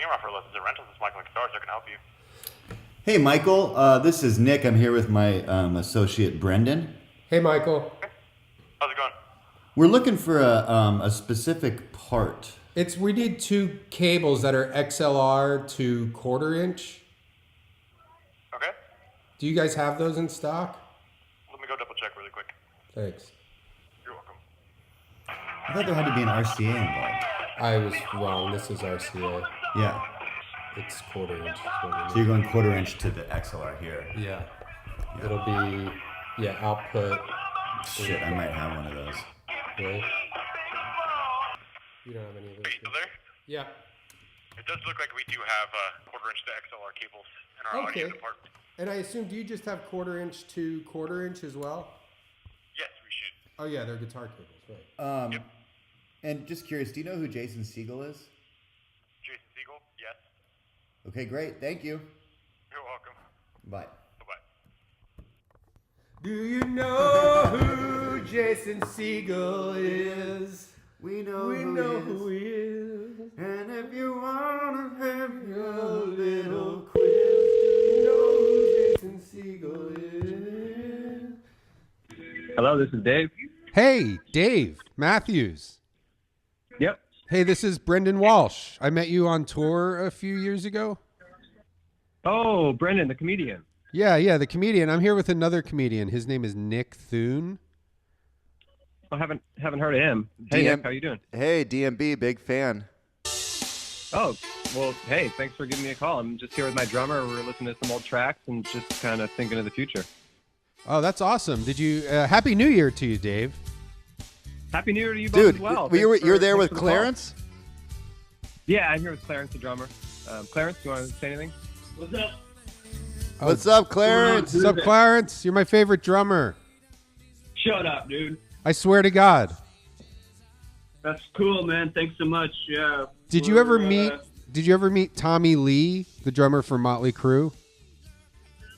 For lessons and rentals, it's Michael McStars. I can help you. Hey, Michael. This is Nick. I'm here with my associate, Brendon. Hey, Michael. Okay. How's it going? We're looking for a specific part. We need two cables that are XLR to 1/4 inch. Okay. Do you guys have those in stock? Let me go double check really quick. Thanks. You're welcome. I thought there had to be an RCA involved. I was wrong. This is RCA. Yeah. It's 1/4 inch. So you're going 1/4 inch to the XLR here. Yeah. It'll be, output. Shit, I might have one of those. Right? You don't have any of those. Are you still there? Yeah. It does look like we do have 1/4 inch to XLR cables in our audio department. And I assume, do you just have 1/4 inch to 1/4 inch as well? Yes, we should. Oh, yeah, they're guitar cables, right. Yep. And just curious, do you know who Jason Segel is? Jason Segel? Yes. Okay, great. Thank you. You're welcome. Bye. Bye-bye. Do you know who Jason Segel is? We know who he is. And if you want to have A little quiz. Do you know who Jason Segel is? Hello, this is Dave. Hey, Dave Matthews. Yep. Hey, this is Brendan Walsh. I met you on tour a few years ago. Oh, Brendon, the comedian. Yeah, the comedian. I'm here with another comedian. His name is Nick Thune. I haven't heard of him. Hey, Nick, how you doing? Hey, DMB, big fan. Oh, well, hey, thanks for giving me a call. I'm just here with my drummer. We're listening to some old tracks and just kind of thinking of the future. Oh, that's awesome. Did you? Happy New Year to you, Dave. Happy New Year to you both as well. you were there Thanks with for the Clarence? call. Yeah, I'm here with Clarence, the drummer. Clarence, do you want to say anything? What's up? What's up, Clarence? What's up, Clarence? You're my favorite drummer. Shut up, dude. I swear to God. That's cool, man. Thanks so much. Yeah. Did you ever meet Tommy Lee, the drummer for Motley Crue?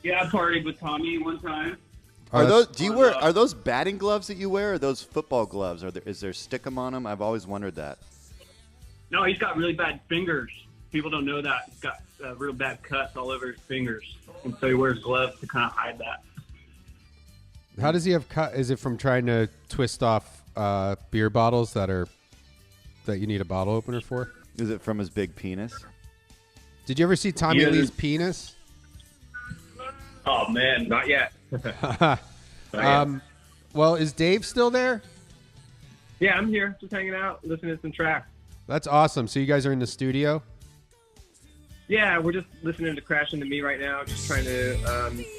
Yeah, I partied with Tommy one time. Are those batting gloves that you wear, or are those football gloves? Is there stickum on them? I've always wondered that. No, he's got really bad fingers. People don't know that. He's got real bad cuts all over his fingers. And so he wears gloves to kind of hide that. How does he have cut? Is it from trying to twist off beer bottles that you need a bottle opener for? Is it from his big penis? Did you ever see Tommy Lee's penis? Oh, man. Not yet. Well, is Dave still there? Yeah, I'm here, just hanging out, listening to some tracks. That's awesome. So you guys are in the studio? Yeah, we're just listening to Crash Into Me right now, just trying to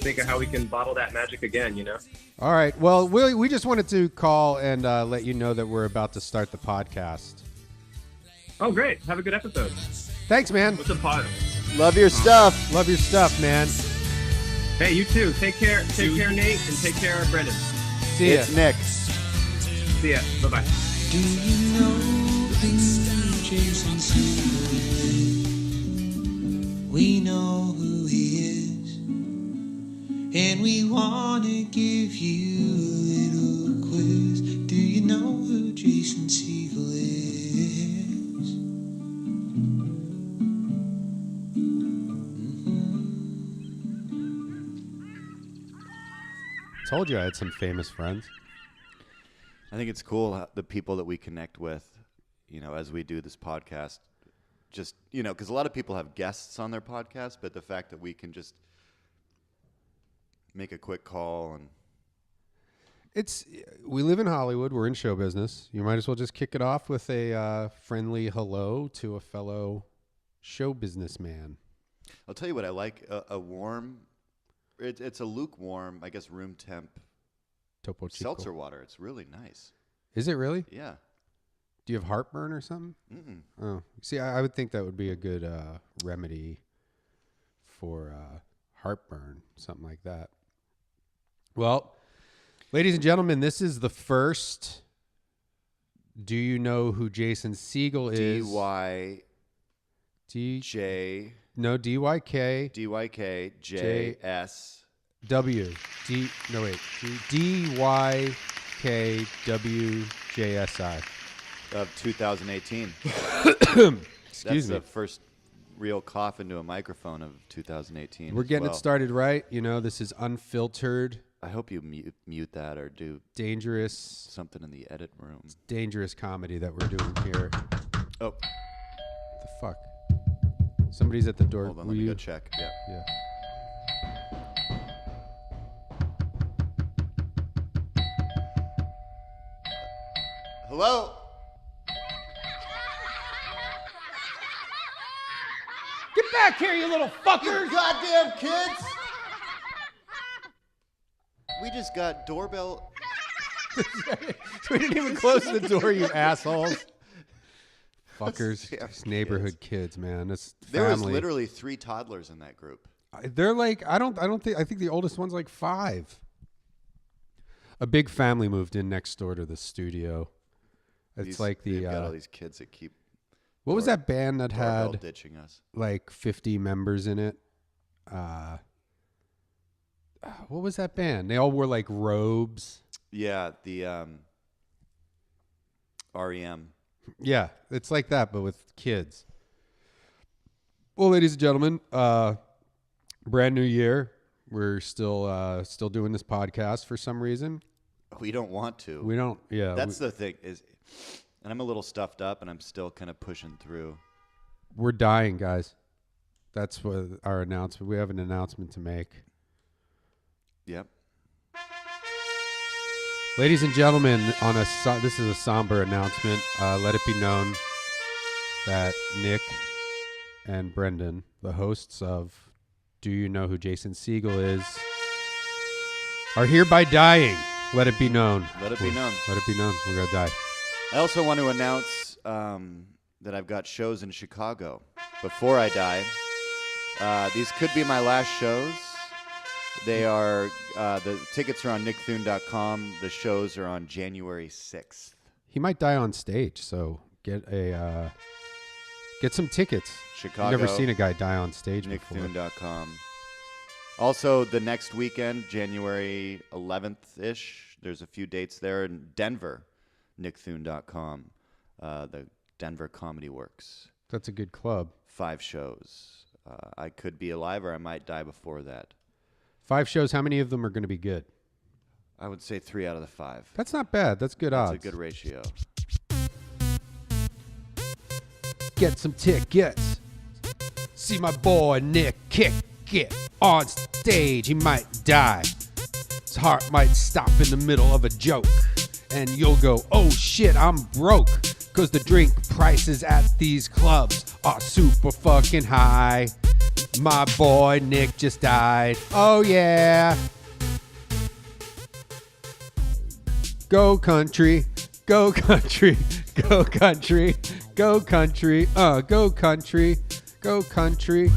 think of how we can bottle that magic again, you know? All right. Well, we just wanted to call and let you know that we're about to start the podcast. Oh, great. Have a good episode. Thanks, man. What's up, pod? Love your stuff. Love your stuff, man. Hey, you too. Take care. Take care, Nate, and take care, Brendan. See ya. It's Nick. See ya. Bye-bye. Do you know who Jason Segel is? We know who he is, and we want to give you a little quiz. Do you know who Jason Segel is? Told you I had some famous friends. I think it's cool the people that we connect with, as we do this podcast. Just, because a lot of people have guests on their podcast, but the fact that we can just make a quick call and... We live in Hollywood. We're in show business. You might as well just kick it off with a friendly hello to a fellow show businessman. I'll tell you what I like, a warm... It's a lukewarm, I guess, room temp Topo Chico. seltzer water. It's really nice. Is it really? Yeah. Do you have heartburn or something? Mm-mm. Oh, see, I would think that would be a good remedy for heartburn, something like that. Well, ladies and gentlemen, this is the first. Do you know who Jason Segel is? DYJ. No, DYK. DYKJS. DYKWJSI. Of 2018. Excuse That's me. the first real cough into a microphone of 2018. We're getting it started right. You know, this is unfiltered. I hope you mute that or do dangerous something in the edit room. Dangerous comedy that we're doing here. Oh. The fuck? Somebody's at the door. Hold on, let me go check. Yeah. Yeah. Hello? Get back here, you little fuckers! You goddamn kids! We just got doorbell. We didn't even close the door, you assholes. Fuckers. These neighborhood kids, man. This There was family. literally 3 toddlers in that group. They're like, I think the oldest one's like 5. A big family moved in next door to the studio. It's like they've got all these kids that keep. What was that band that had ditching us? Like 50 members in it? What was that band? They all wore like robes. Yeah, the REM. Yeah, it's like that, but with kids. Well, ladies and gentlemen, brand new year. We're still doing this podcast for some reason. We don't want to. We don't. Yeah, that's the thing is, and I'm a little stuffed up, and I'm still kind of pushing through. We're dying, guys. That's what our announcement. We have an announcement to make. Yep. Ladies and gentlemen, this is a somber announcement. Let it be known that Nick and Brendon, the hosts of Do You Know Who Jason Segel Is, are hereby dying. Let it be known. Let it be known. Let it be known. We're going to die. I also want to announce that I've got shows in Chicago. Before I die, these could be my last shows. They are, the tickets are on nickthune.com. The shows are on January 6th. He might die on stage, so get some tickets. Chicago. I've never seen a guy die on stage before. nickthune.com. Also, the next weekend, January 11th-ish, there's a few dates there in Denver, nickthune.com. The Denver Comedy Works. That's a good club. 5 shows. I could be alive or I might die before that. 5 shows. How many of them are going to be good? I would say 3 out of the 5. That's not bad. That's good odds. That's a good ratio. Get some tickets. See my boy Nick kick it on stage. He might die. His heart might stop in the middle of a joke. And you'll go, oh shit, I'm broke. Cause the drink prices at these clubs are super fucking high. My boy Nick just died. Oh yeah. Go country. Go country. Go country. Go country. Go country. Go country.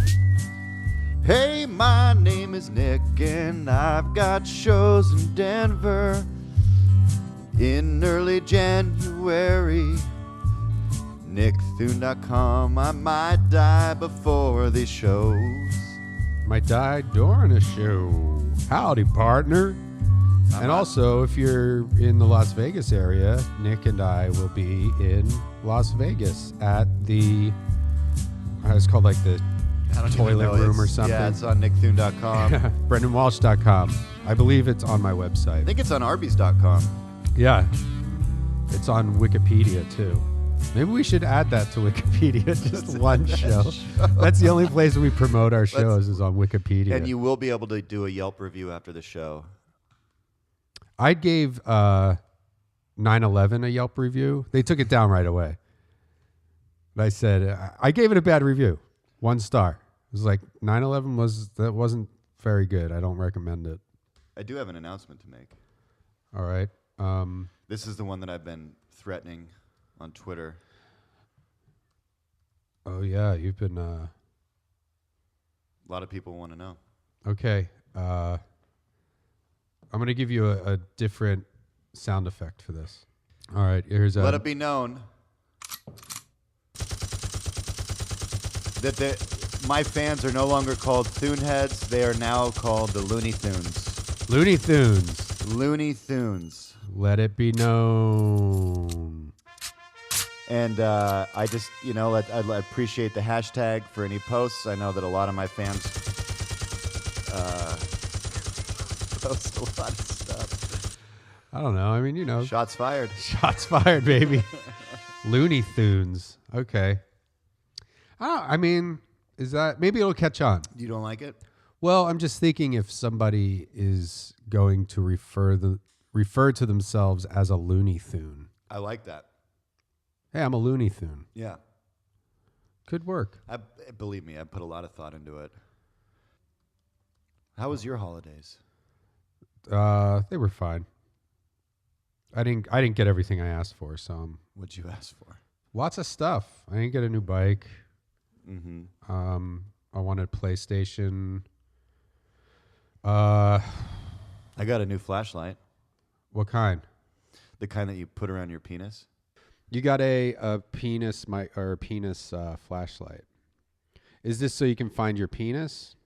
Hey, my name is Nick and I've got shows in Denver in early January. nickthune.com. I might die before these shows. Might die during a show. Howdy, partner. And also, if you're in the Las Vegas area, Nick and I will be in Las Vegas at the, it's called like the toilet room or something. Yeah, it's on nickthune.com. BrendonWalsh.com. I believe it's on my website. I think it's on Arby's.com. Yeah. It's on Wikipedia, too. Maybe we should add that to Wikipedia, just one show. That's the only place we promote our shows is on Wikipedia. And you will be able to do a Yelp review after the show. I gave 9/11 a Yelp review. They took it down right away. But I said, I gave it a bad review. 1 star. It was like 9/11 wasn't very good. I don't recommend it. I do have an announcement to make. All right. This is the one that I've been threatening on Twitter. Oh, yeah. You've been... A lot of people want to know. Okay. I'm going to give you a different sound effect for this. All right. Here's Let it be known that my fans are no longer called Thuneheads. They are now called the Looney Thunes. Looney Thunes. Looney Thunes. Let it be known. And I just, I appreciate the hashtag for any posts. I know that a lot of my fans post a lot of stuff. I don't know. I mean, Shots fired. Shots fired, baby. Looney Tunes. Okay. I mean, is that maybe it'll catch on? You don't like it? Well, I'm just thinking if somebody is going to refer to themselves as a Looney Tune. I like that. Hey, I'm a Looney Tune. Yeah. Could work. Believe me, I put a lot of thought into it. How was your holidays? They were fine. I didn't get everything I asked for, so What'd you ask for? lots of stuff. I didn't get a new bike. Mm-hmm. I wanted PlayStation. I got a new flashlight. What kind? The kind that you put around your penis. You got a penis flashlight. Is this so you can find your penis?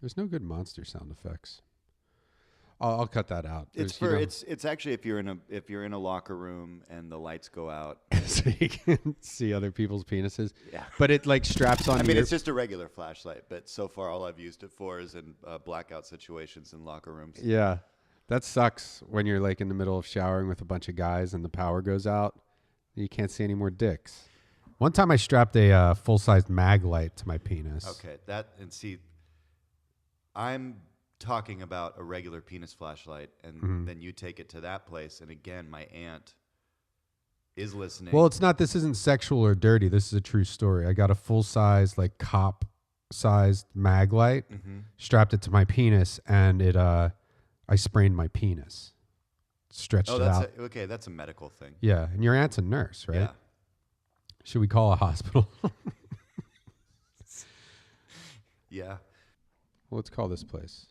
There's no good monster sound effects. I'll cut that out. It's actually if you're in a locker room and the lights go out, so you can see other people's penises. Yeah. But it like straps on. I mean, it's just a regular flashlight, but so far all I've used it for is in blackout situations in locker rooms. Yeah, that sucks when you're like in the middle of showering with a bunch of guys and the power goes out. You can't see any more dicks. One time I strapped a full-sized mag light to my penis. Okay, I'm talking about a regular penis flashlight, and then you take it to that place, and again, my aunt is listening. Well, this isn't sexual or dirty. This is a true story. I got a full-size, like cop-sized mag light, strapped it to my penis, and I sprained my penis. Stretched it out. Okay, that's a medical thing. Yeah, and your aunt's a nurse, right? Yeah. Should we call a hospital? Yeah. Well, let's call this place.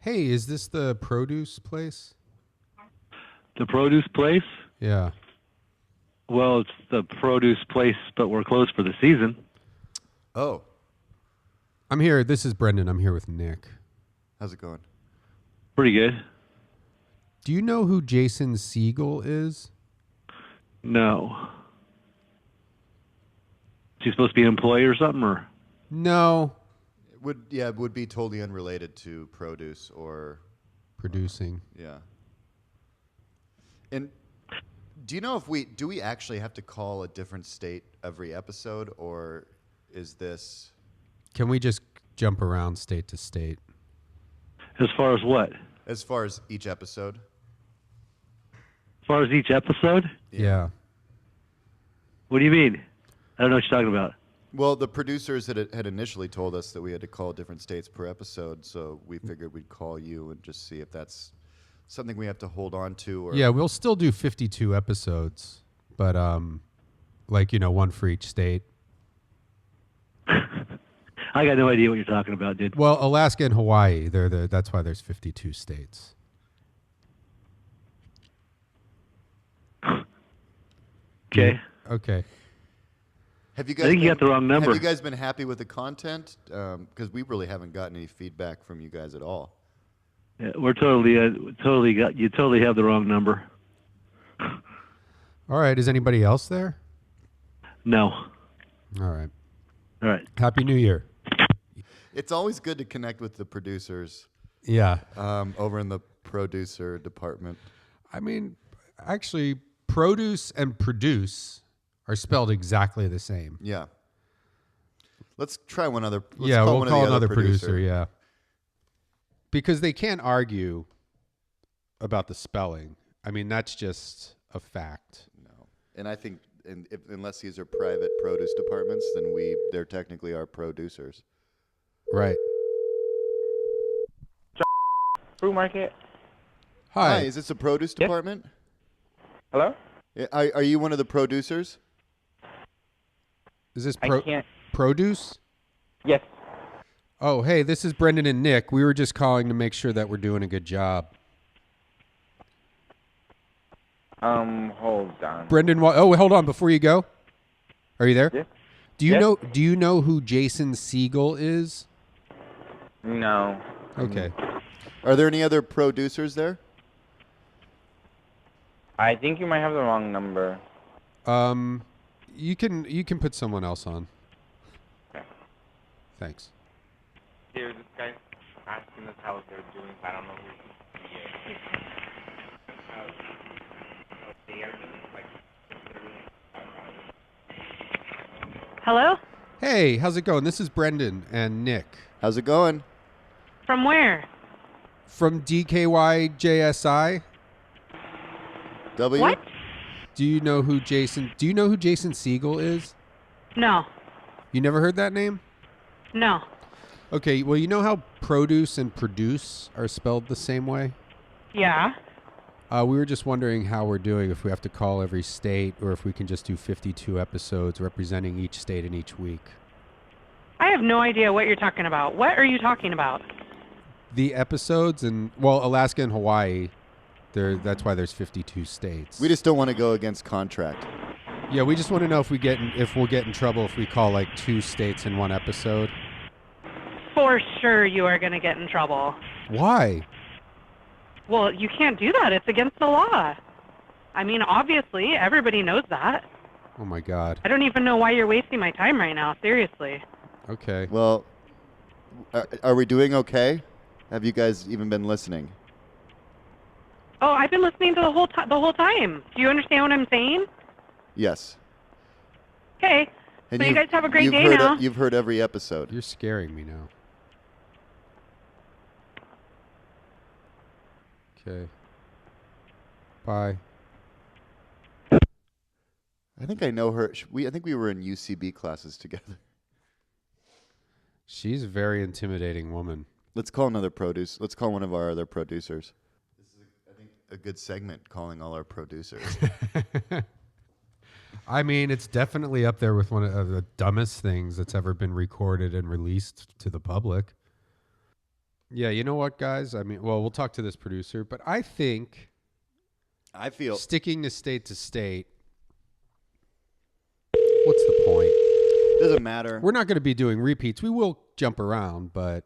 Hey, is this the produce place? The produce place? Yeah. Well, it's the produce place, but we're closed for the season. Oh. I'm here. This is Brendon. I'm here with Nick. How's it going? Pretty good. Do you know who Jason Segel is? No. Is he supposed to be an employee or something? Or? No. It would be totally unrelated to produce or producing. Yeah. And do you know if we actually have to call a different state every episode, or is this? Can we just jump around state to state? As far as what? As far as each episode. As far as each episode? Yeah. What do you mean? I don't know what you're talking about. Well, the producers had initially told us that we had to call different states per episode, so we figured we'd call you and just see if that's something we have to hold on to. Or yeah, we'll still do 52 episodes, but one for each state. I got no idea what you're talking about, dude. Well, Alaska and Hawaii, that's why there's 52 states. Okay. Okay. Have you guys? I think you got the wrong number. Have you guys been happy with the content? Because we really haven't gotten any feedback from you guys at all. Yeah, we're you totally have the wrong number. All right. Is anybody else there? No. All right. All right. Happy New Year. It's always good to connect with the producers. Yeah. Over in the producer department. I mean, actually, produce and produce are spelled exactly the same. Yeah. Let's try one other. We'll call another producer. Yeah. Because they can't argue about the spelling. I mean, that's just a fact. No. And I think unless these are private produce departments, then they're technically our producers. Right. Fruit market. Hi, is this a produce department? Hello? Are you one of the producers? Is this I can't. produce? Yes. Oh, hey, this is Brendon and Nick. We were just calling to make sure that we're doing a good job. Hold on. Brendon, hold on before you go. Are you there? Yeah. Do you know who Jason Segel is? No. Okay. Are there any other producers there? I think you might have the wrong number. You can put someone else on. Okay. Thanks. Here, this guy's asking us how they're doing, but I don't know who he is. Hello? Hey, how's it going? This is Brendon and Nick. How's it going? From where? From DKYJSI. W? What? Do you know who Jason Segel is? No. You never heard that name? No. Okay, well, you know how produce and produce are spelled the same way? Yeah. We were just wondering how we're doing, if we have to call every state or if we can just do 52 episodes representing each state in each week. I have no idea what you're talking about. What are you talking about? The episodes in, well, Alaska and Hawaii, that's why there's 52 states. We just don't want to go against contract. Yeah, we just want to know if we'll get in trouble if we call like 2 states in one episode. For sure you are going to get in trouble. Why? Well, you can't do that. It's against the law. I mean, obviously, everybody knows that. Oh, my God. I don't even know why you're wasting my time right now. Seriously. Okay. Well, are we doing okay? Have you guys even been listening? Oh, I've been listening to the whole time. Do you understand what I'm saying? Yes. Okay. And So you guys have a great you've day heard now. You've heard every episode. You're scaring me now. Okay. Bye. I think I know her. I think we were in UCB classes together. She's a very intimidating woman. Let's call another produce. Let's call one of our other producers. This is, I think, a good segment, calling all our producers. I mean, it's definitely up there with one of the dumbest things that's ever been recorded and released to the public. Yeah, you know what, guys? I mean, well, we'll talk to this producer, but I feel sticking to state, what's the point? Doesn't matter. We're not going to be doing repeats. We will jump around, but...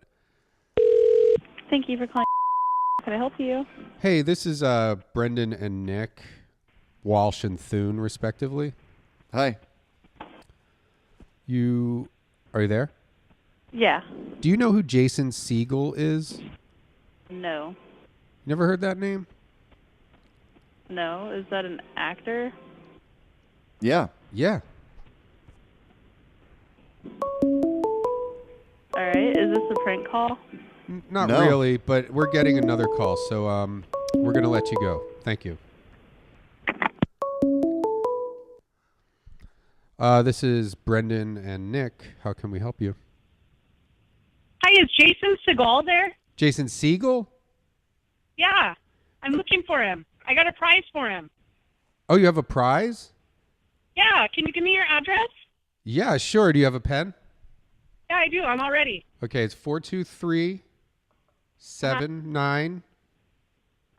Thank you for calling. Can I help you? Hey, this is Brendon and Nick, Walsh and Thune, respectively. Hi. Are you there? Yeah. Do you know who Jason Segel is? No. Never heard that name? No. Is that an actor? Yeah. Yeah. All right. Is this a prank call? Not No. really, but we're getting another call, so we're going to let you go. Thank you. This is Brendon and Nick. How can we help you? Hi, is Jason Segel there? Jason Segel? Yeah. I'm looking for him. I got a prize for him. Oh, you have a prize? Yeah. Can you give me your address? Yeah, sure. Do you have a pen? Yeah, I do. I'm all ready. Okay, it's 423-79...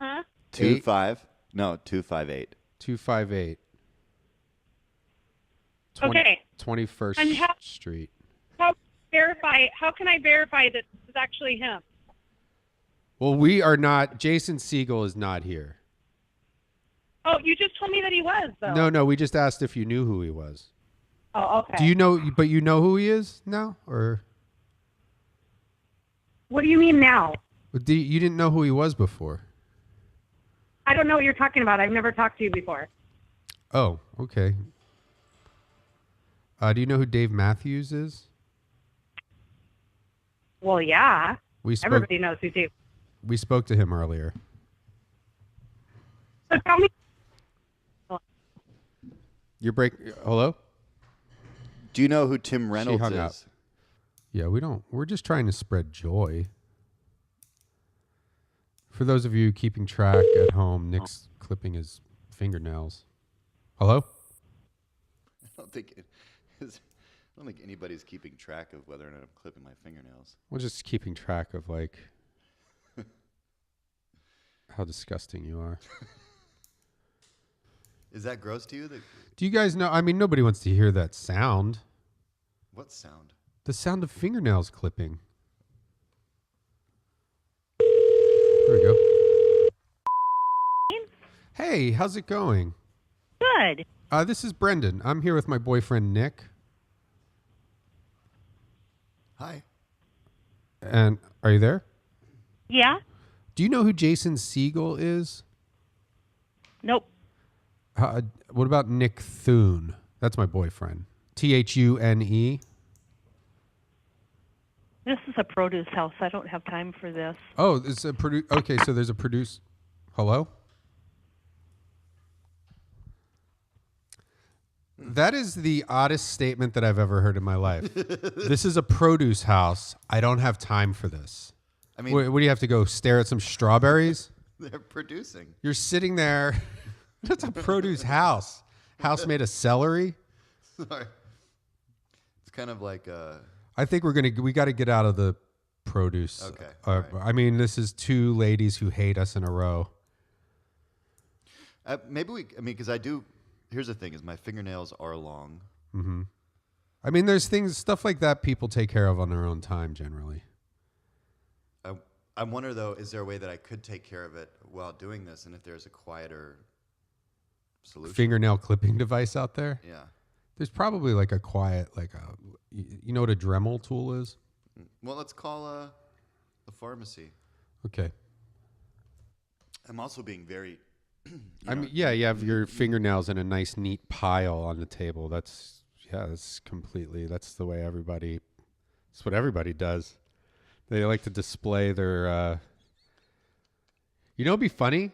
Huh? 258. 258. Okay. 21st And Street. How can I verify that this is actually him? Well, we are not. Jason Segel is not here. Oh, you just told me that he was, though. No, we just asked if you knew who he was. Oh, okay. Do you know, but you know who he is now? Or What do you mean now? you didn't know who he was before? I don't know what you're talking about. I've never talked to you before. Oh, okay. Do you know who Dave Matthews is? Well, yeah. Everybody knows who Dave. We spoke to him earlier. So tell me. Hello? Do you know who Tim Reynolds hung is? up. Yeah, we don't. We're just trying to spread joy. For those of you keeping track at home, Nick's clipping his fingernails. Hello? I don't think anybody's keeping track of whether or not I'm clipping my fingernails. We're just keeping track of, like, how disgusting you are. Is that gross to you? Do you guys know? I mean, nobody wants to hear that sound. What sound? The sound of fingernails clipping. Hey, how's it going? Good. This is Brendon. I'm here with my boyfriend, Nick. Hi. And are you there? Yeah? Do you know who Jason Segel is? Nope. What about Nick Thune? That's my boyfriend. Thune. This is a produce house. I don't have time for this. Oh, it's a produce. Okay, so there's a produce. Hello? That is the oddest statement that I've ever heard in my life. This is a produce house. I don't have time for this. I mean, what do you have to go stare at some strawberries? They're producing. You're sitting there. That's a produce house. House made of celery. Sorry. It's kind of like I think we got to get out of the produce. Okay. Right. I mean, this is two ladies who hate us in a row. Because here's the thing: is my fingernails are long. Mm-hmm. I mean, there's stuff like that people take care of on their own time generally. I wonder though, is there a way that I could take care of it while doing this, and if there's a quieter solution? Fingernail clipping device out there? Yeah. There's probably like a quiet, you know what a Dremel tool is? Well, let's call the pharmacy. Okay. I'm also being very. You have your fingernails in a nice, neat pile on the table. That's completely. That's the way everybody. That's what everybody does. They like to display their. It'd be funny.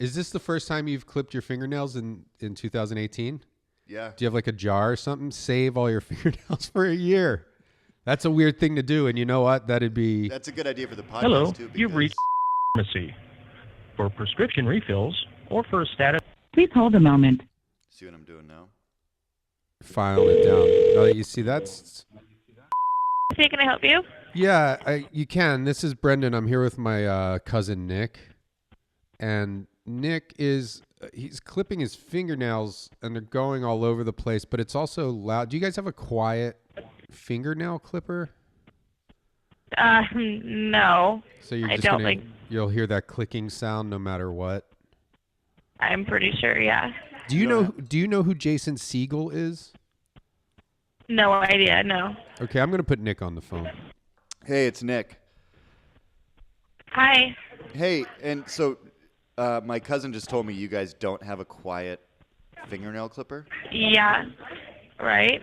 Is this the first time you've clipped your fingernails in 2018? Yeah. Do you have like a jar or something? Save all your fingernails for a year. That's a weird thing to do, and you know what? That's a good idea for the podcast. Hello, too. You've reached pharmacy. For prescription refills or for a status. Please hold a moment. See what I'm doing now? Filing it down. Now that you see that's. Hey, can I help you? Yeah, you can. This is Brendon. I'm here with my cousin Nick, and Nick he's clipping his fingernails, and they're going all over the place. But it's also loud. Do you guys have a quiet fingernail clipper? No. So you're I just don't think. You'll hear that clicking sound no matter what. I'm pretty sure, yeah. Do you know who Jason Segel is? No idea, no. Okay, I'm gonna put Nick on the phone. Hey, it's Nick. Hi. Hey, and so my cousin just told me you guys don't have a quiet fingernail clipper. Yeah. Right.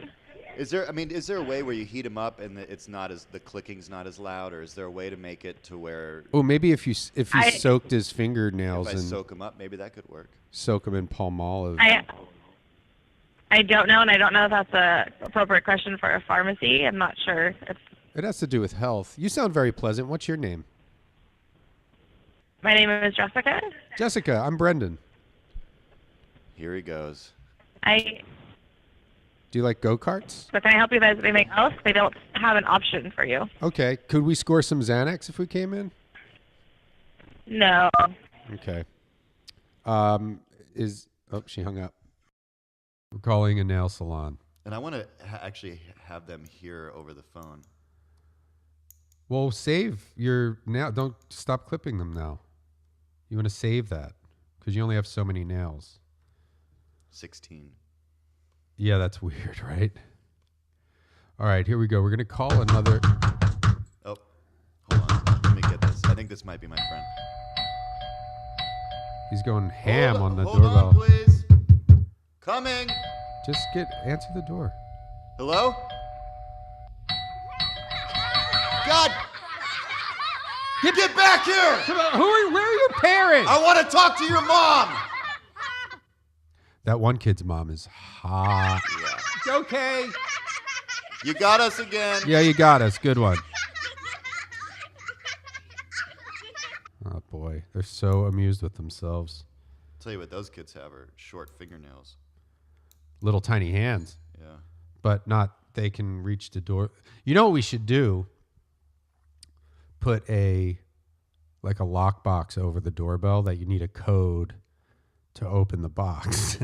Is there a way where you heat them up and the clicking's not as loud, or is there a way to make it to where? Oh, maybe if you soaked his fingernails if I and soak them up, maybe that could work. Soak them in Palmolive. I don't know, and I don't know if that's a appropriate question for a pharmacy. I'm not sure. It has to do with health. You sound very pleasant. What's your name? My name is Jessica. Jessica, I'm Brendon. Here he goes. Do you like go-karts? So can I help you guys with anything else? They don't have an option for you. Okay. Could we score some Xanax if we came in? No. Okay. She hung up. We're calling a nail salon. And I want to actually have them here over the phone. Well, save your nail. Don't stop clipping them now. You want to save that because you only have so many nails. 16. Yeah, that's weird, right? All right, here we go. We're going to call another. Oh, hold on. Let me get this. I think this might be my friend. He's going ham on the hold doorbell. On, please. Coming. Just answer the door. Hello? God! Get back here! Come on, where are your parents? I want to talk to your mom! That one kid's mom is hot. Yeah. Okay. You got us again. Yeah, you got us. Good one. Oh, boy. They're so amused with themselves. I'll tell you what those kids have are short fingernails. Little tiny hands. Yeah. But they can reach the door. You know what we should do? Put a lockbox over the doorbell that you need a code to open the box.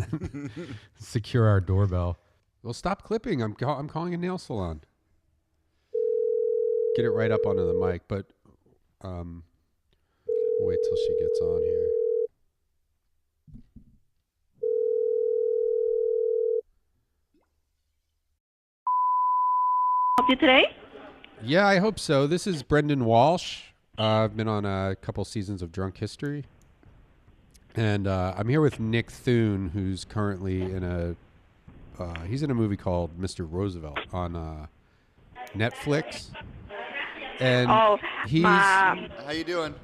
Secure our doorbell. Well, stop clipping. I'm calling a nail salon. Get it right up onto the mic, but wait till she gets on here. help you today? Yeah, I hope so. This is Brendan Walsh. I've been on a couple seasons of Drunk History. And I'm here with Nick Thune, who's currently in he's in a movie called Mr. Roosevelt on Netflix. And he's... How you doing?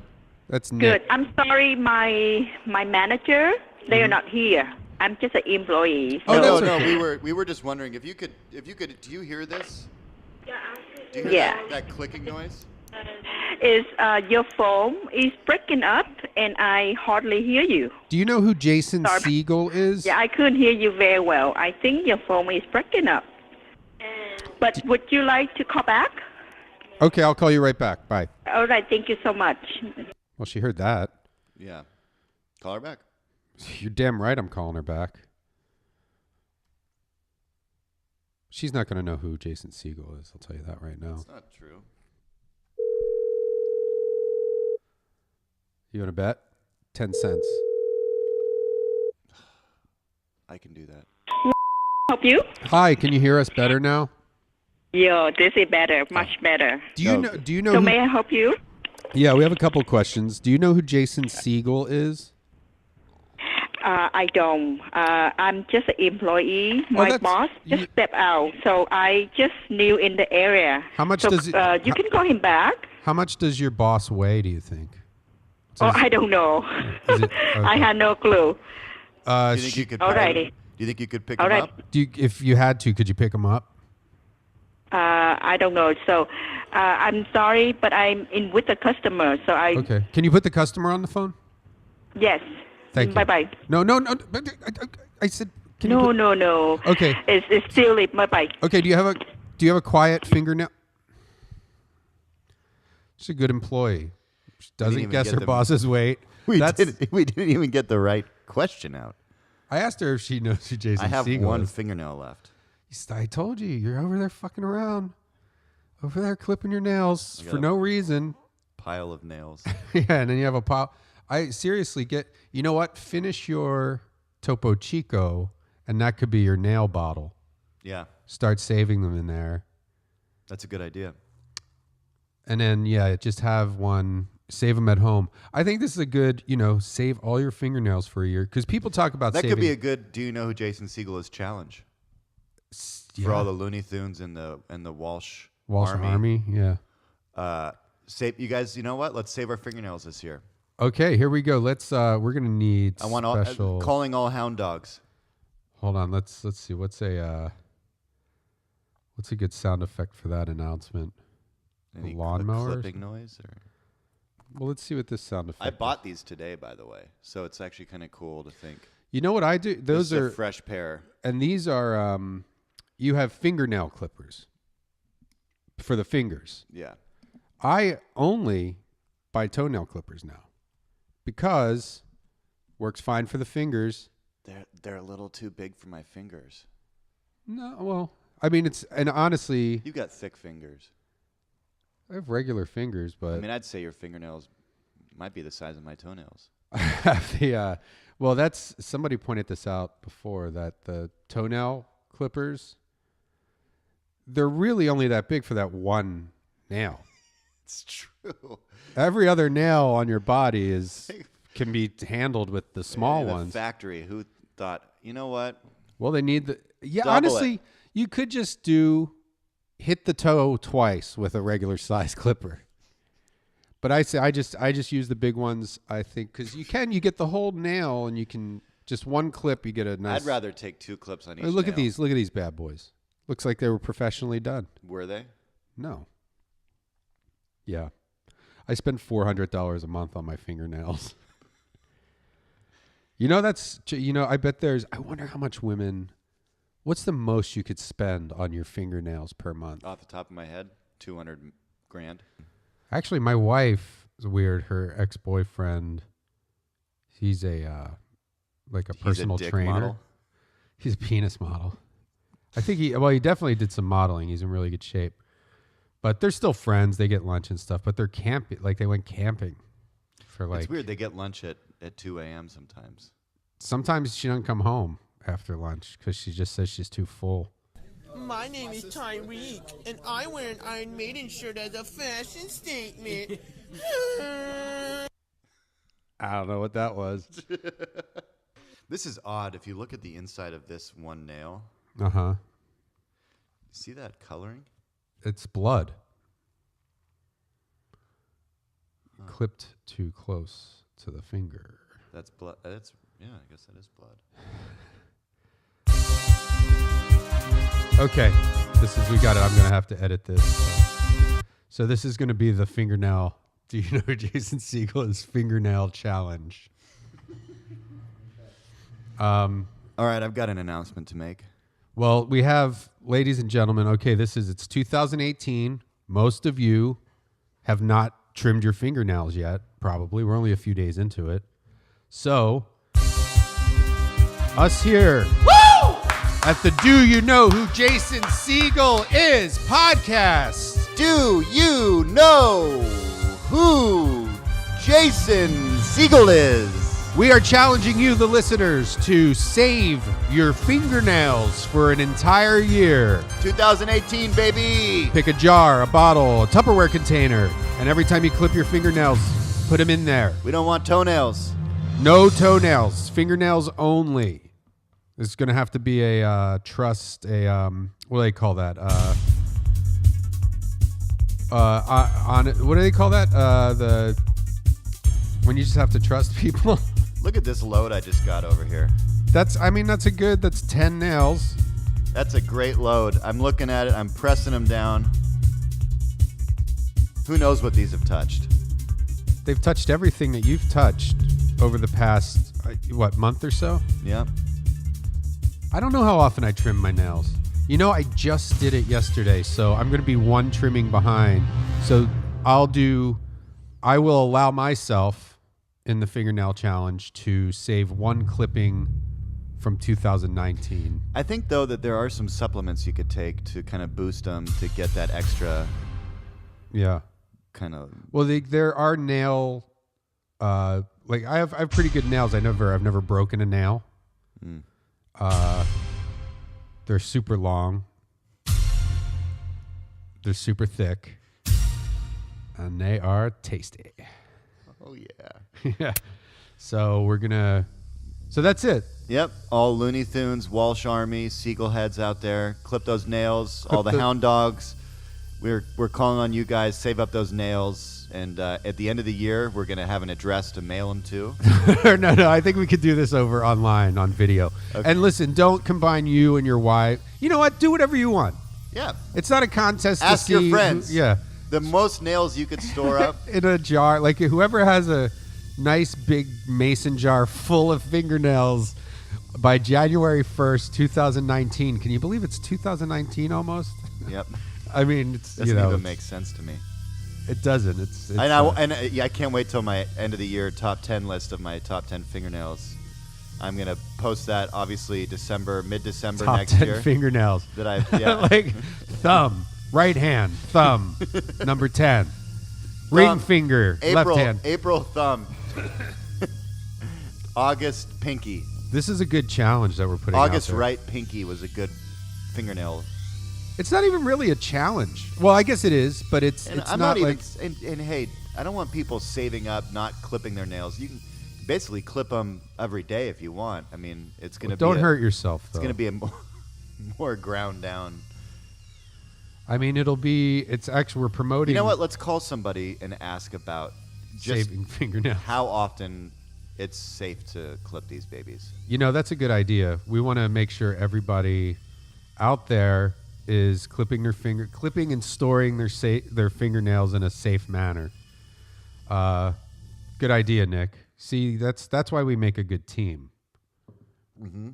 That's Nick. Good. I'm sorry, my manager, they are not here. I'm just an employee. Oh, so- no, we were just wondering if you could, do you hear this? Do you hear that clicking noise? Is your phone is breaking up, and I hardly hear you. Do you know who Jason Segel is? Yeah, I couldn't hear you very well. I think your phone is breaking up. But would you like to call back? Okay, I'll call you right back. Bye. All right, thank you so much. Well, she heard that. Yeah. Call her back. You're damn right I'm calling her back. She's not going to know who Jason Segel is. I'll tell you that right now. That's not true. You want to bet? 10 cents. I can do that. Help you? Hi, can you hear us better now? Yeah, this is better, much better. Do you know So who- may I help you? Yeah, we have a couple questions. Do you know who Jason Segel is? I don't. I'm just an employee. My boss just stepped out, so I just new in the area. How much so, does it- you can call him back. How much does your boss weigh, do you think? I don't know. Is it, I had no clue. Do you think you could? Alrighty. Do you think you could pick All him right. up? if you had to, could you pick him up? I don't know. So I'm sorry, but I'm in with the customer. So I Okay. Can you put the customer on the phone? yes. Thank you. Bye bye. No. I said. Can you No, put- no, no. Okay. It's silly. Bye bye. Okay. Do you have a quiet fingernail? She's a good employee. She doesn't even guess get her the- boss's weight. We didn't even get the right question out. I asked her if she knows who Jason I have Segel one is. fingernail left. I told you, you're over there fucking around. Over there clipping your nails I got for a no reason. Pile of nails. Yeah, and then you have a pile. I seriously you know what? Finish your Topo Chico, and that could be your nail bottle. Yeah. Start saving them in there. That's a good idea. And then, just have one, save them at home. I think this is a good, save all your fingernails for a year. Because people talk about That saving. could be a good. Do you know who Jason Segel is? Challenge for all the Looney Tunes and the Walsh Army. Yeah. Save you guys. You know what? Let's save our fingernails this year. Okay, here we go. Let's. We're gonna need. I want special. calling all hound dogs. Hold on. Let's see. What's a good sound effect for that announcement? Any a lawnmower. clipping noise or? Well, let's see what this sound effect. I bought these today, by the way, so it's actually kind of cool to think. You know what I do? Those This is are a fresh pair, and these are. You have fingernail clippers for the fingers. Yeah. I only buy toenail clippers now because works fine for the fingers. They're a little too big for my fingers. No, well, I mean and honestly, You got thick fingers. I have regular fingers, but I mean, I'd say your fingernails might be the size of my toenails. well, that's somebody pointed this out before that the toenail clippers, they're really only that big for that one nail. It's true. Every other nail on your body can be handled with the small The ones. factory who thought, you know what? Well, they need Double honestly, it. you could just hit the toe twice with a regular size clipper. But I just use the big ones, I think, because you get the whole nail and you can just one clip, you get a nice. I'd rather take 2 clips on each Look at nail. these bad boys. Looks like they were professionally done. Were they? No. Yeah. I spend $400 a month on my fingernails. I bet I wonder how much what's the most you could spend on your fingernails per month? Off the top of my head, $200 grand. Actually, my wife is weird. Her ex-boyfriend, he's a personal dick trainer. model? He's a penis model. I think he definitely did some modeling. He's in really good shape. But they're still friends. They get lunch and stuff. But they're camping. Like they went camping for It's weird. They get lunch at 2 a.m. sometimes. Sometimes she doesn't come home after lunch because she just says she's too full. My name is Tyreek, and I wear an Iron Maiden shirt as a fashion statement. I don't know what that was. This is odd. If you look at the inside of this one nail. Uh-huh. See that coloring? It's blood. Clipped too close to the finger. That's blood. That's I guess that is blood. Okay, we got it. I'm gonna have to edit this. So this is gonna be the fingernail. Do you know Jason Segel's fingernail challenge? All right, I've got an announcement to make. Well, we have, ladies and gentlemen. Okay, it's 2018. Most of you have not trimmed your fingernails yet. Probably, we're only a few days into it. So, us here. At the Do You Know Who Jason Segel Is podcast. Do you know who Jason Segel is? We are challenging you, the listeners, to save your fingernails for an entire year. 2018, baby. Pick a jar, a bottle, a Tupperware container, and every time you clip your fingernails, put them in there. We don't want toenails. No toenails. Fingernails only. It's going to have to be a trust, what do they call that? What do they call that? When you just have to trust people. Look at this load I just got over here. That's 10 nails. That's a great load. I'm looking at it. I'm pressing them down. Who knows what these have touched? They've touched everything that you've touched over the past, month or so? Yeah. I don't know how often I trim my nails. I just did it yesterday, so I'm going to be one trimming behind. So I will allow myself in the fingernail challenge to save one clipping from 2019. I think, though, that there are some supplements you could take to kind of boost them to get that extra. Yeah. Kind of. Well, there are nail. I have pretty good nails. I've never broken a nail. Mm. They're super long. They're super thick. And they are tasty. Oh, yeah. Yeah. So so that's it. Yep. All Looney Tunes, Walsh Army, Segel heads out there. Clip those nails. All the hound dogs. We're calling on you guys. Save up those nails. And at the end of the year, we're going to have an address to mail them to. No. I think we could do this over online on video. Okay. And listen, don't combine you and your wife. You know what? Do whatever you want. Yeah. It's not a contest. Ask to see your friends. Yeah. The most nails you could store up. In a jar. Like whoever has a nice big mason jar full of fingernails by January 1st, 2019. Can you believe it's 2019 almost? Yep. I mean, it doesn't even make sense to me. It doesn't. I can't wait till my end of the year top 10 list of my top 10 fingernails. I'm gonna post that obviously mid-December next year. Top 10 fingernails. That like thumb, right hand, thumb, number 10, ring finger, left hand, April thumb, August pinky. This is a good challenge that we're putting. August out there. right pinky was a good fingernail. It's not even really a challenge. Well, I guess it is, but it's not even, like. And hey, I don't want people saving up, not clipping their nails. You can basically clip them every day if you want. I mean, it's going to be. Don't hurt yourself. It's going to be a more ground down. I mean, it's actually, we're promoting. You know what? Let's call somebody and ask about just saving fingernails. How often it's safe to clip these babies. That's a good idea. We want to make sure everybody out there is clipping and storing their fingernails in a safe manner. Good idea, Nick. See, that's why we make a good team. Mm-hmm.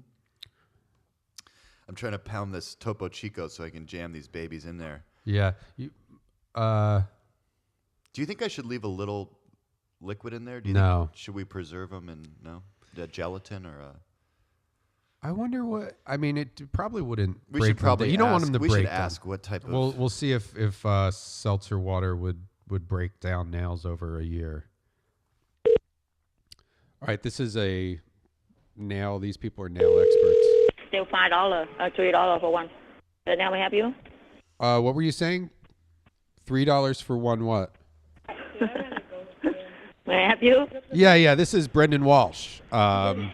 I'm trying to pound this Topo Chico so I can jam these babies in there. Yeah. Do you think I should leave a little liquid in there? No. Should we preserve them in the gelatin or a? I wonder what. I mean, it probably wouldn't. We should probably. You don't want them to break. We should them. ask what type of. We'll see if seltzer water would break down nails over a year. All right, this is a nail. These people are nail experts. Still $5, $3 for one. Now may I help you? What were you saying? $3 for one what? May I help you? Yeah. This is Brendan Walsh. And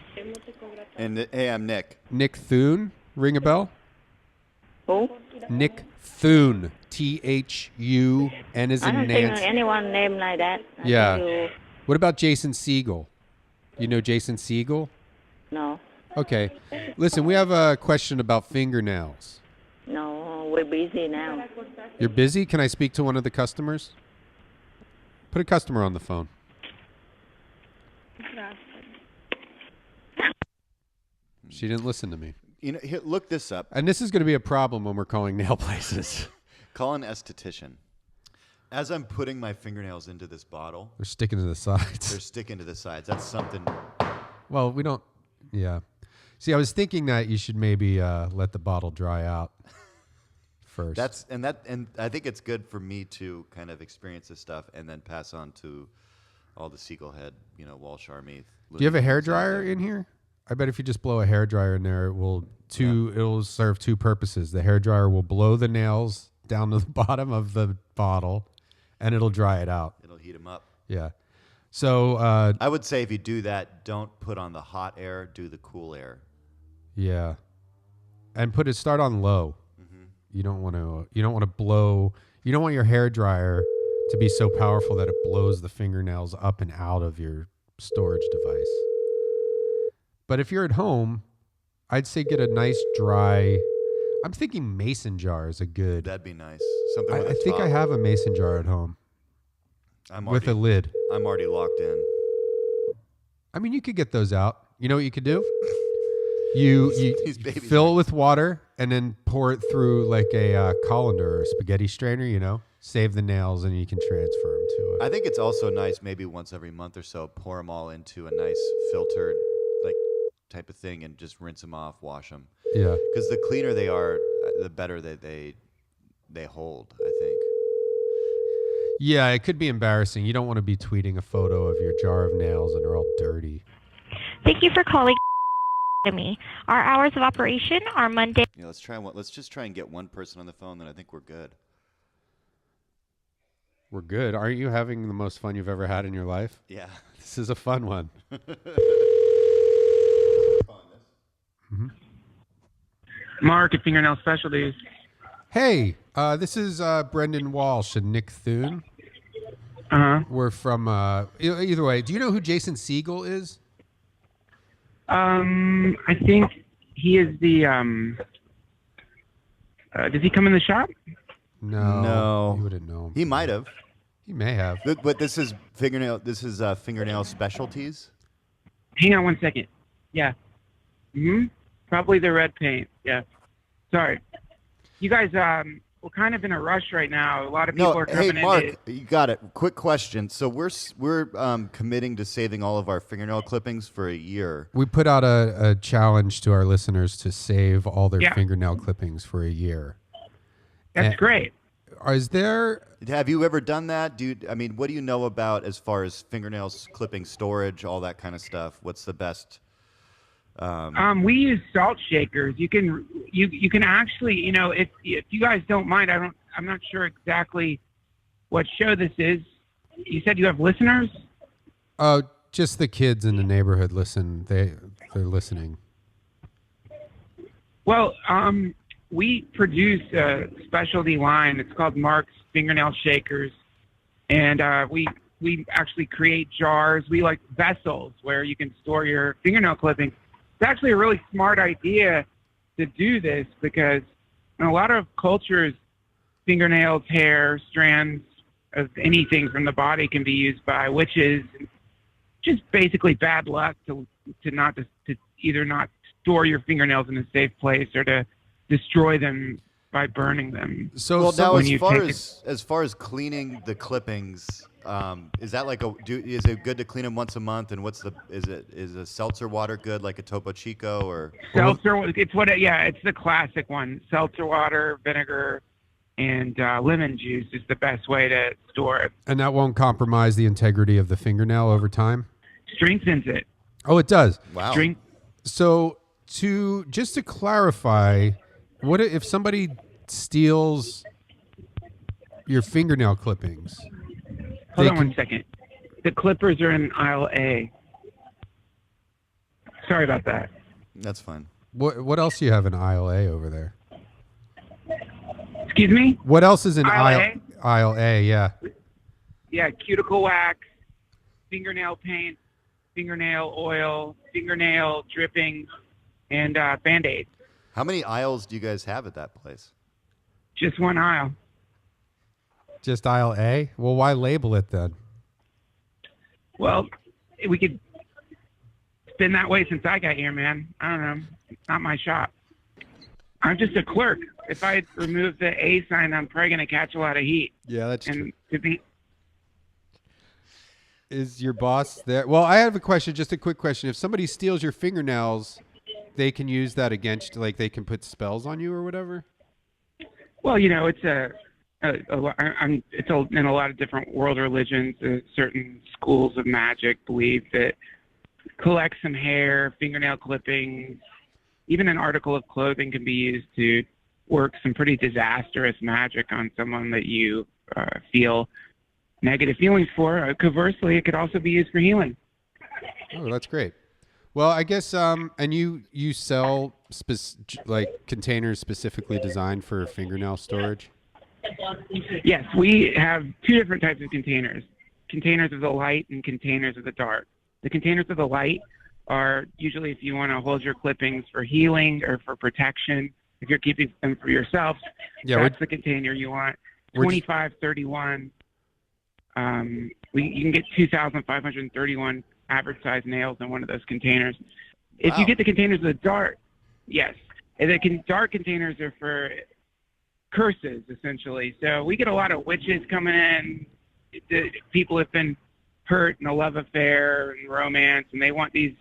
hey, I'm Nick. Nick Thune. Ring a bell? Who? Nick Thune. Thun as I in don't Nancy. think anyone named like that. I Yeah. think you- What about Jason Segel? You know Jason Segel? No. Okay. Listen, we have a question about fingernails. No, we're busy now. You're busy? Can I speak to one of the customers? Put a customer on the phone. She didn't listen to me. You know, here, look this up. And this is going to be a problem when we're calling nail places. Call an esthetician. As I'm putting my fingernails into this bottle, They're sticking to the sides. they're sticking to the sides. That's something. Well, we don't. Yeah. See, I was thinking that you should maybe let the bottle dry out first. And I think it's good for me to kind of experience this stuff and then pass on to all the Segel head, Walsh Army. Do you have a hair dryer in here? I bet if you just blow a hair dryer in there, it will serve two purposes. The hair dryer will blow the nails down to the bottom of the bottle, and it'll dry it out. It'll heat them up. Yeah. So I would say if you do that, don't put on the hot air. Do the cool air. Yeah, and start on low. Mm-hmm. You don't want to blow. You don't want your hair dryer to be so powerful that it blows the fingernails up and out of your storage device. But if you're at home, I'd say get a nice dry. I'm thinking mason jar is a good. That'd be nice. Something. With I think I have a mason jar at home. With a lid. I'm already locked in. I mean, you could get those out. You know what you could do? You fill it with water and then pour it through like a colander or spaghetti strainer, Save the nails and you can transfer them to it. I think it's also nice maybe once every month or so, pour them all into a nice filtered type of thing and just rinse them off, wash them. Yeah. Because the cleaner they are, the better they hold, I think. Yeah, it could be embarrassing. You don't want to be tweeting a photo of your jar of nails and they're all dirty. Thank you for calling me. Our hours of operation are Monday. Yeah, let's just try and get one person on the phone, then I think we're good. We're good. Aren't you having the most fun you've ever had in your life? Yeah. This is a fun one. Mm-hmm. Mark at Fingernail Specialties. Hey, this is Brendan Walsh and Nick Thune. We're from, either way, do you know who Jason Segel is? I think he is the, does he come in the shop? No. You wouldn't know him. He might have. He may have. But this is fingernail specialties? Hang on one second. Yeah. Probably the red paint. Yeah. Sorry. You guys, we're kind of in a rush right now. A lot of people are coming in. Hey, Mark, you got it. Quick question. So we're committing to saving all of our fingernail clippings for a year. We put out a challenge to our listeners to save all their fingernail clippings for a year. That's great. Have you ever done that? What do you know about as far as fingernails clipping storage, all that kind of stuff? What's the best? We use salt shakers. You can actually, if you guys don't mind, I'm not sure exactly what show this is. You said you have listeners? Oh, just the kids in the neighborhood listen. They're listening. Well, we produce a specialty line. It's called Mark's Fingernail Shakers, and we actually create jars. We like vessels where you can store your fingernail clippings. It's actually a really smart idea to do this because in a lot of cultures, fingernails, hair, strands of anything from the body can be used by witches. Just basically bad luck to either not store your fingernails in a safe place or to destroy them by burning them. So now, as far as cleaning the clippings, is that is it good to clean them once a month? And is a seltzer water good, like a Topo Chico or seltzer? It's the classic one. Seltzer water, vinegar, and lemon juice is the best way to store it. And that won't compromise the integrity of the fingernail over time? Strengthens it. Oh, it does. Wow. So just to clarify, What if somebody steals your fingernail clippings? Hold on 1 second. The clippers are in aisle A. Sorry about that. That's fine. What else do you have in aisle A over there? Excuse me? What else is in Aisle aisle A? Yeah. Yeah, cuticle wax, fingernail paint, fingernail oil, fingernail drippings, and Band-Aids. How many aisles do you guys have at that place? Just one aisle. Just aisle A? Well, why label it then? Well, we could. It's been that way since I got here, man. I don't know. It's not my shop. I'm just a clerk. If I remove the A sign, I'm probably going to catch a lot of heat. Yeah, that's true. To be, Is your boss there? Well, I have a question, just a quick question. If somebody steals your fingernails, they can use that against, like they can put spells on you or whatever? well, you know, it's in a lot of different world religions. Certain schools of magic believe that collect some hair, fingernail clippings, even an article of clothing can be used to work some pretty disastrous magic on someone that you feel negative feelings for. Conversely, it could also be used for healing. Oh, that's great. Well, I guess, and you sell like containers specifically designed for fingernail storage? Yes, we have two different types of containers. Containers of the light and containers of the dark. The containers of the light are usually if you want to hold your clippings for healing or for protection. If you're keeping them for yourself, that's the container you want. 2531. You can get 2,531 average size nails in one of those containers. If you get the containers of the dark, yes. And the dark containers are for curses, essentially. So we get a lot of witches coming in. People have been hurt in a love affair and romance, and they want these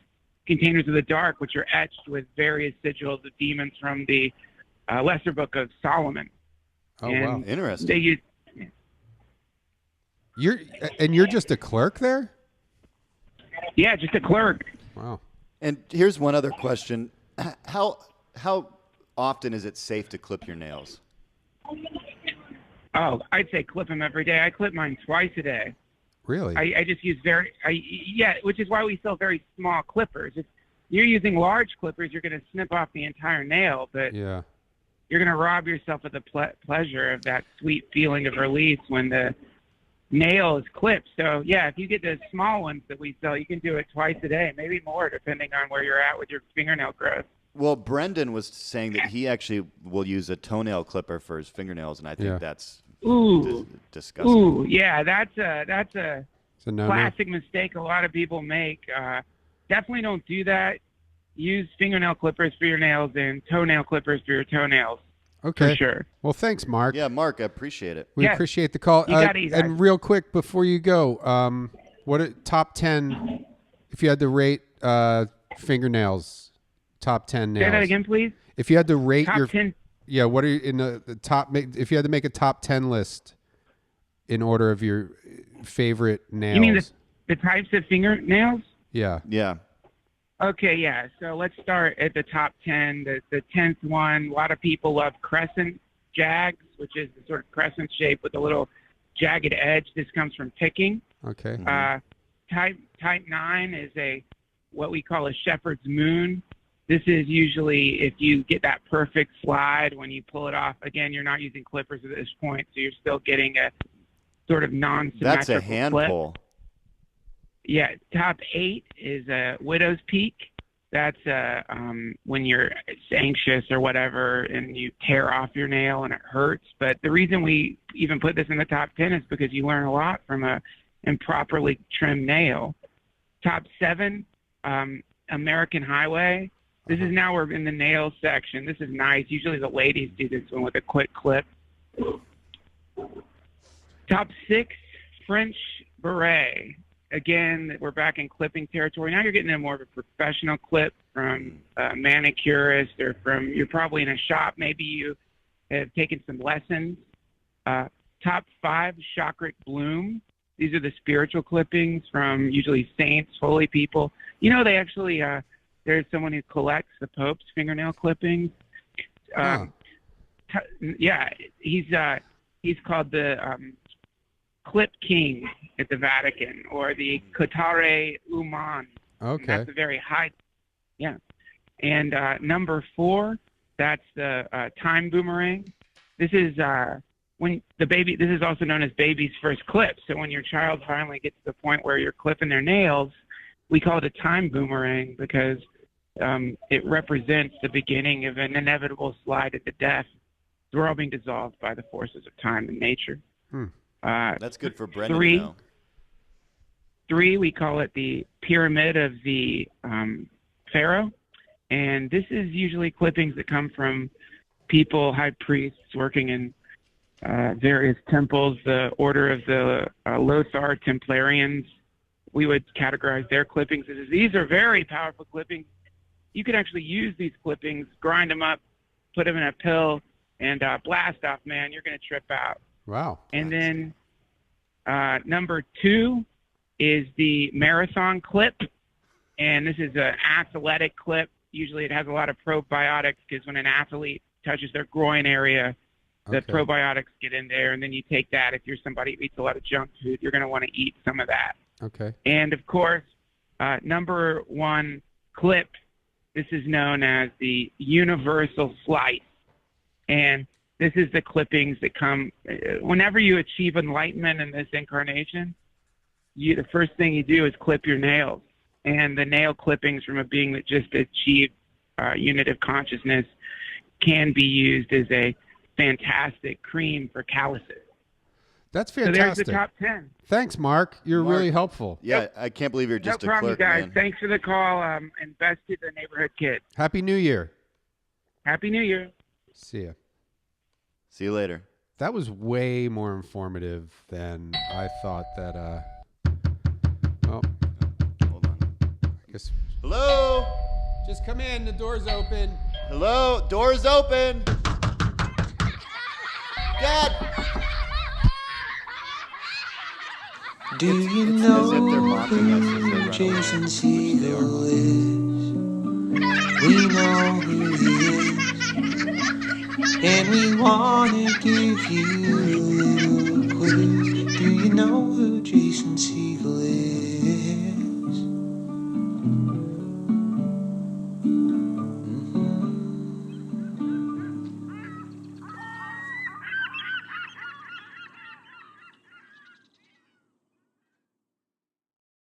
containers of the dark, which are etched with various sigils of demons from the Lesser Book of Solomon. Oh, and wow. Interesting. They use, You're just a clerk there? Yeah, just a clerk. Wow. And here's one other question. How often is it safe to clip your nails? Oh, I'd say clip them every day. I clip mine twice a day. Really? I just use which is why we sell very small clippers. If you're using large clippers, you're going to snip off the entire nail, but yeah, you're going to rob yourself of the pleasure of that sweet feeling of release when the nail is clipped. So, yeah, if you get the small ones that we sell, you can do it twice a day, maybe more, depending on where you're at with your fingernail growth. Well, Brendon was saying that he actually will use a toenail clipper for his fingernails, and I think that's disgusting. Ooh, yeah, that's a no-no. classic mistake a lot of people make. Definitely don't do that. Use fingernail clippers for your nails and toenail clippers for your toenails. Okay. For sure. Well, thanks, Mark. Yeah, Mark, I appreciate it. We appreciate the call. You got it, and real quick before you go, what are top 10, if you had to rate fingernails, top 10 nails? Say that again, please. If you had to rate top your 10. Yeah, what are you in the top? If you had to make a top 10 list in order of your favorite nails. You mean the types of fingernails? Yeah. Yeah. Okay, yeah. So let's start at the top 10. The 10th one, a lot of people love crescent jags, which is the sort of crescent shape with a little jagged edge. This comes from picking. Okay. Type 9 is what we call a shepherd's moon. This is usually if you get that perfect slide when you pull it off. Again, you're not using clippers at this point, so you're still getting a sort of non-symmetrical That's a handful. Clip. Yeah, top 8 is a widow's peak. That's when you're anxious or whatever and you tear off your nail and it hurts. But the reason we even put this in the top 10 is because you learn a lot from a improperly trimmed nail. Top 7, American Highway. This is now we're in the nail section. This is nice. Usually the ladies do this one with a quick clip. Top 6, French Beret. Again, we're back in clipping territory. Now you're getting in more of a professional clip from a manicurist or you're probably in a shop. Maybe you have taken some lessons. Top 5, Chakric Bloom. These are the spiritual clippings from usually saints, holy people. You know, they actually, there's someone who collects the Pope's fingernail clippings. he's called the Clip King at the Vatican, or the Cotare Uman. Okay. That's a very high. Yeah. And number 4, that's the time boomerang. This is when the baby. This is also known as baby's first clip. So when your child finally gets to the point where you're clipping their nails, we call it a time boomerang because it represents the beginning of an inevitable slide into death. We're all being dissolved by the forces of time and nature. That's good for Brendon. 3, we call it the pyramid of the pharaoh, and this is usually clippings that come from people, high priests working in various temples. The order of the Lothar Templarians, we would categorize their clippings as these are very powerful clippings. You could actually use these clippings, grind them up, put them in a pill, and blast off, man. You're going to trip out. Wow. And then number 2 is the marathon clip. And this is an athletic clip. Usually it has a lot of probiotics because when an athlete touches their groin area, the probiotics get in there. And then you take that. If you're somebody who eats a lot of junk food, you're going to want to eat some of that. Okay. And, of course, number 1 clip, this is known as the universal slice. And this is the clippings that come whenever you achieve enlightenment in this incarnation. The first thing you do is clip your nails, and the nail clippings from a being that just achieved unit of consciousness can be used as a fantastic cream for calluses. That's fantastic. So there's the top 10. Thanks, Mark. You're really helpful. Yeah, I can't believe you're just no problem, a clerk, guys. man. Thanks for the call, and best to the neighborhood kid. Happy New Year. Happy New Year. See ya. See you later. That was way more informative than I thought that. Oh, hold on. I guess. Hello. Just come in. The door's open. Hello. Door's open. Dad. Do you know who Jason Segel is? We know who he is, and we want to give you a little quiz. Do you know who